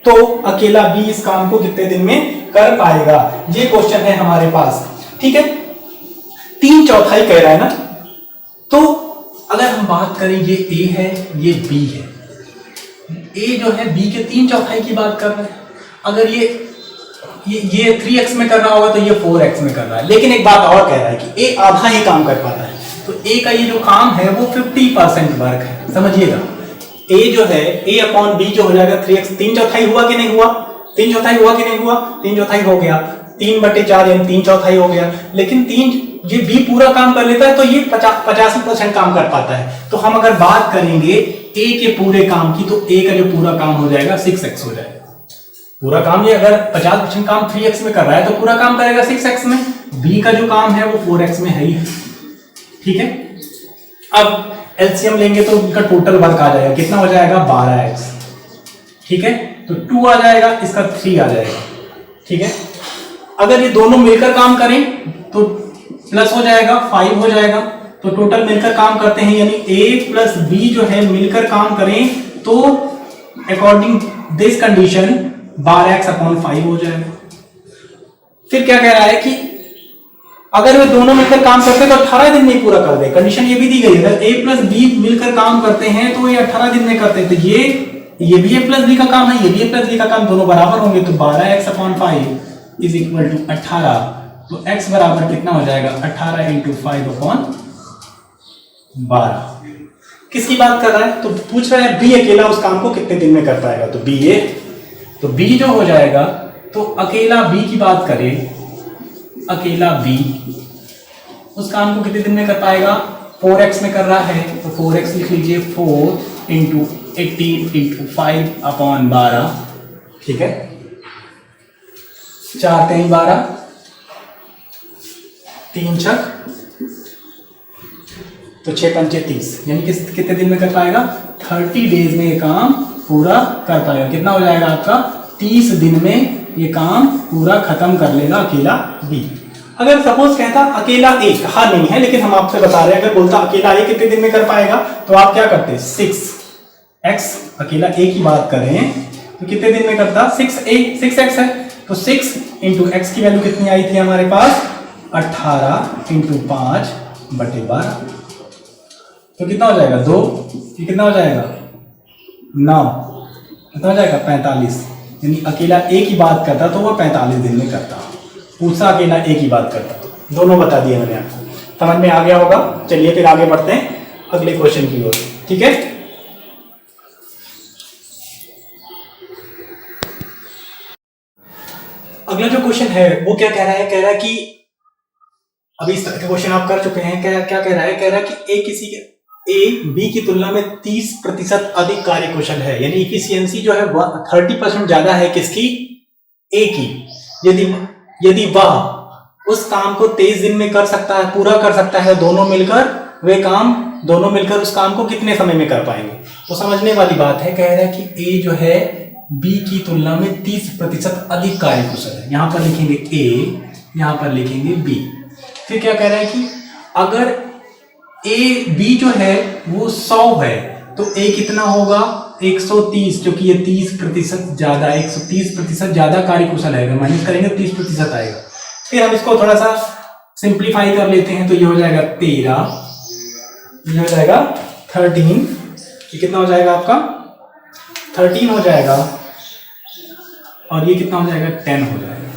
तो अकेला बी इस काम को कितने दिन में कर पाएगा, ये क्वेश्चन है हमारे पास। ठीक है, 3/4 कह रहा है ना, तो अगर हम बात करें ये ए है ये बी है, ए जो है बी के 3/4 की बात कर रहा है, अगर ये 3x में कर रहा होगा तो ये 4x में कर रहा है। लेकिन एक बात और कह रहा है कि ए आधा ही काम कर पाता है, तो ए का ये जो काम है वो 50% वर्क है। समझिएगा, ए जो है ए अपॉन बी जो हो जाएगा 3x, 3/4 हुआ कि नहीं हुआ, 3/4 हुआ कि नहीं हुआ, 3/4 हो गया, 3/4 यानी 3/4 हो गया। लेकिन ये बी पूरा काम कर लेता है तो ये 85% काम कर पाता है। तो हम अगर बात करेंगे ए के पूरे काम की, तो ए का जो पूरा काम हो जाएगा 6x हो जाएगा पूरा काम। ये अगर 50% काम 3x में कर रहा है तो पूरा काम करेगा 6x में। बी का जो काम है वो 4x में है ही। ठीक है, अब एलसीएम लेंगे तो उनका टोटल वर्क आ जाएगा, कितना हो जाएगा 12x। ठीक है, तो 2 आ जाएगा, इसका 3 आ जाएगा। ठीक है, अगर ये दोनों मिलकर काम करें तो प्लस हो जाएगा 5 हो जाएगा, तो टोटल मिलकर काम करते हैं, यानी a प्लस बी जो है मिलकर काम करें तो अकॉर्डिंग दिस कंडीशन 12x/5 हो जाएगा। फिर क्या कह रहा है कि अगर वे दोनों मिलकर काम करते हैं तो 18 दिन में पूरा कर दे। कंडीशन ये भी दी गई है, अगर a प्लस बी मिलकर काम करते हैं तो ये 18 दिन में करते हैं, तो ये भी a प्लस बी का काम है, ये भी a प्लस बी का काम, दोनों बराबर होंगे, तो 12x/5 इज इक्वल टू 18। तो x बराबर कितना हो जाएगा 18 × 5/12। किसकी बात कर रहा है, तो पूछ रहा है बी अकेला उस काम को कितने दिन में कर पाएगा, तो बी जो हो जाएगा, तो अकेला बी की बात करें, अकेला बी उस काम को कितने दिन में कर पाएगा, 4x में कर रहा है, तो 4x लिख लीजिए, 4 × 18 × 5/12। ठीक है, 4 × 3 = 12, 3 × 6 तो 6 × 5 = 30, यानी कि कितने दिन में कर पाएगा, 30 डेज में ये काम पूरा कर पाएगा। कितना हो जाएगा आपका, 30 दिन में ये काम पूरा खत्म कर लेगा अकेला बी। अगर सपोज कहता अकेला ए, कहा नहीं है लेकिन हम आपसे बता रहे हैं, अगर बोलता अकेला ए कितने दिन में कर पाएगा, तो आप क्या करते, 6x, अकेला ए की बात करें तो कितने दिन में करता, 6x है, तो 6 × x की वैल्यू कितनी आई थी हमारे पास, 18 × 5/12, तो कितना हो जाएगा 2, ये कितना हो जाएगा 9, कितना हो जाएगा 45। यानी अकेला ए की बात करता तो वो 45 दिन में करता। पूछा अकेला ए की बात करता, दोनों बता दिए मैंने आपको, समझ में आ गया होगा। चलिए फिर आगे बढ़ते हैं। अगले क्वेश्चन की ओर। ठीक है, अगला जो क्वेश्चन है वो क्या कह रहा है, कह रहा है कि अभी इस तरह के क्वेश्चन आप कर चुके हैं। क्या कह रहा है, कह रहा है कि ए बी की तुलना में 30% अधिक कार्यकुशल है, यानी इफिशियंसी जो है 30% ज्यादा है किसकी, ए की। यदि वह उस काम को 23 दिन में कर सकता है, पूरा कर सकता है, दोनों मिलकर उस काम को कितने समय में कर पाएंगे। तो समझने वाली बात है, कह रहा है कि ए जो है बी की तुलना में 30% अधिक कार्यकुशल है। यहां पर लिखेंगे ए, यहां पर लिखेंगे बी। फिर क्या कह रहा है कि अगर ए बी जो है वो 100 है तो ए कितना होगा 130, क्योंकि ये 30% ज्यादा, 130% ज्यादा कार्यकुशल है। अगर माइनस करेंगे 30% आएगा। फिर हम इसको थोड़ा सा सिंप्लीफाई कर लेते हैं, तो ये हो जाएगा 13, ये हो जाएगा 13, ये कितना हो जाएगा आपका 13 हो जाएगा, और ये कितना हो जाएगा 10 हो जाएगा।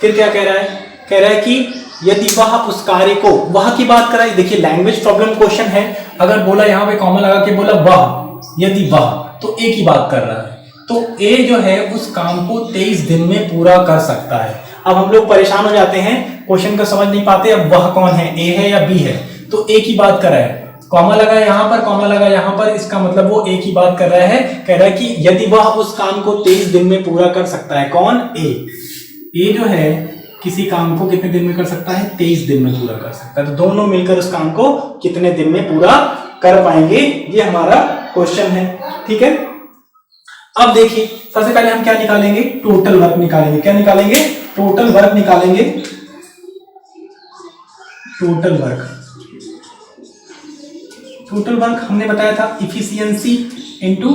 फिर क्या कह रहा है कि यदि वह उस कार्य को, वह की बात कर रहा है, देखिए लैंग्वेज प्रॉब्लम क्वेश्चन है। अगर बोला यहां पे कॉमा लगा के बोला वह, यदि वह, तो ए की बात कर रहा है। तो ए जो है उस काम को 23 दिन में पूरा कर सकता है। अब हम लोग परेशान हो जाते हैं, क्वेश्चन को समझ नहीं पाते, अब वह कौन है, ए है या बी है। तो ए की बात कर रहा है, कॉमा लगा यहां पर, कॉमा लगा यहां पर, इसका मतलब वो ए की बात कर रहा है। कह रहा है कि यदि वह उस काम को 23 दिन में पूरा कर सकता है। कौन, ए जो है किसी काम को कितने दिन में कर सकता है, 23 दिन में पूरा कर सकता है। तो दोनों मिलकर उस काम को कितने दिन में पूरा कर पाएंगे, ये हमारा क्वेश्चन है। ठीक है, अब देखिए सबसे पहले हम क्या निकालेंगे, टोटल वर्क निकालेंगे। क्या निकालेंगे, टोटल वर्क निकालेंगे। टोटल वर्क हमने बताया था इफिशियंसी इनटू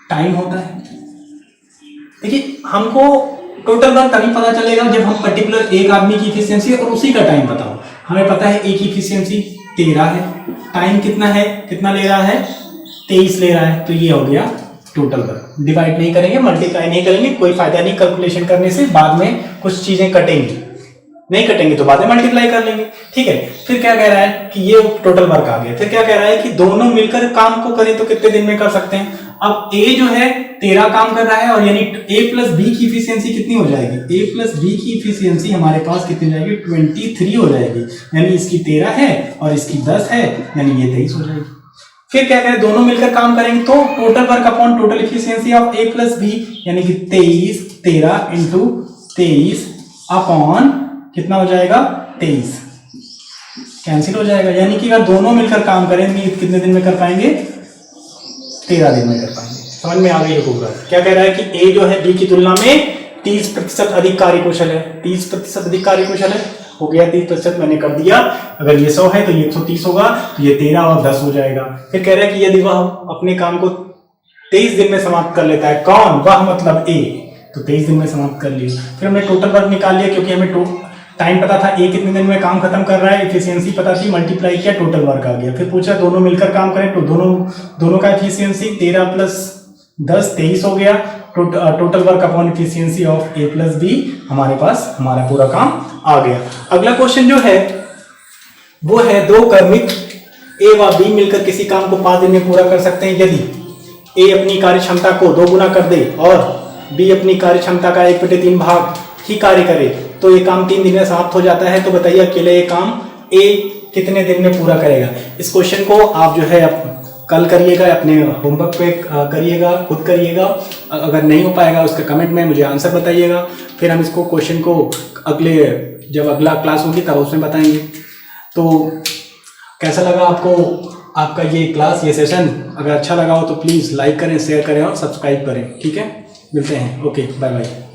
टाइम होता है। देखिए हमको टोटल वर्क तभी पता चलेगा जब हम पर्टिकुलर एक आदमी की इफिशियंसी और उसी का टाइम बताओ। हमें पता है एक इफिशियंसी 13 है, टाइम कितना है, कितना ले रहा है 23 ले रहा है। तो ये हो गया टोटल वर्क। डिवाइड नहीं करेंगे, मल्टीप्लाई नहीं करेंगे, कोई फायदा नहीं कैलकुलेशन करने से, बाद में कुछ चीजें कटेंगी, नहीं कटेंगे तो बाद में मल्टीप्लाई कर लेंगे। ठीक है, फिर क्या कह रहा है कि ये टोटल वर्क आ गया। फिर क्या कह रहा है कि दोनों मिलकर काम को करें तो कितने दिन में कर सकते हैं। अब ए जो है 13 काम कर रहा है, और यानी ए प्लस बी की इफिशियंसी कितनी हो जाएगी, ए प्लस बी की इफिशियंसी हमारे पास कितनी जाएगी 23 हो जाएगी। यानी इसकी 13 है और इसकी 10 है, यानी ये 23 हो जाएगी। फिर क्या करें, दोनों मिलकर काम करेंगे तो total work upon total efficiency of A plus B, यानी कि 13 इंटू 23 अपॉन कितना हो जाएगा 23, कैंसिल हो जाएगा। यानी कि अगर दोनों मिलकर काम करेंगे कितने दिन में कर पाएंगे, 13 दिन में कर पाएंगे। समझ में आ गई होगा। क्या कह रहा है कि ए जो है बी की तुलना में 30% अधिक कार्यकुशल है, 30% अधिक कार्यकुशल है। हो गया 30%, मैंने कर दिया। अगर ये 100 है तो ये 130 होगा, तो ये 13 और 10 हो जाएगा। फिर कह रहा है कि यदि वह अपने काम को 23 दिन में समाप्त कर लेता है। कौन, वह मतलब ए, तो 23 दिन में समाप्त कर लिया। फिर हमने टोटल वर्क निकाल लिया, क्योंकि हमें टाइम पता था ए कितने दिन में काम खत्म कर रहा है, एफिशिएंसी पता थी, मल्टीप्लाई किया, टोटल वर्क आ गया। फिर पूछा दोनों मिलकर काम करें तो दोनों का एफिशिएंसी 13 प्लस 10 23 हो गया। Total work upon efficiency of A plus B, हमारे पास हमारा पूरा काम आ गया। अगला क्वेश्चन जो है वो है, दो कार्मिक ए व बी मिलकर किसी काम को 5 दिन में पूरा कर सकते हैं यदि ए अपनी कार्य क्षमता को 2 गुना कर दे और बी अपनी कार्य क्षमता का 1/3 भाग ही कार्य करे, तो ये काम 3 दिन में समाप्त हो जाता है। तो बताइए अकेले ये काम ए कितने दिन में पूरा करेगा। इस क्वेश्चन को आप जो है कल करिएगा, अपने होमवर्क पे करिएगा, खुद करिएगा। अगर नहीं हो पाएगा उसका कमेंट में मुझे आंसर बताइएगा। फिर हम इसको क्वेश्चन को जब अगला क्लास होगी तब उसमें बताएंगे। तो कैसा लगा आपको आपका ये क्लास, ये सेशन? अगर अच्छा लगा हो तो प्लीज़ लाइक करें, शेयर करें और सब्सक्राइब करें। ठीक है, मिलते हैं। Okay, bye bye.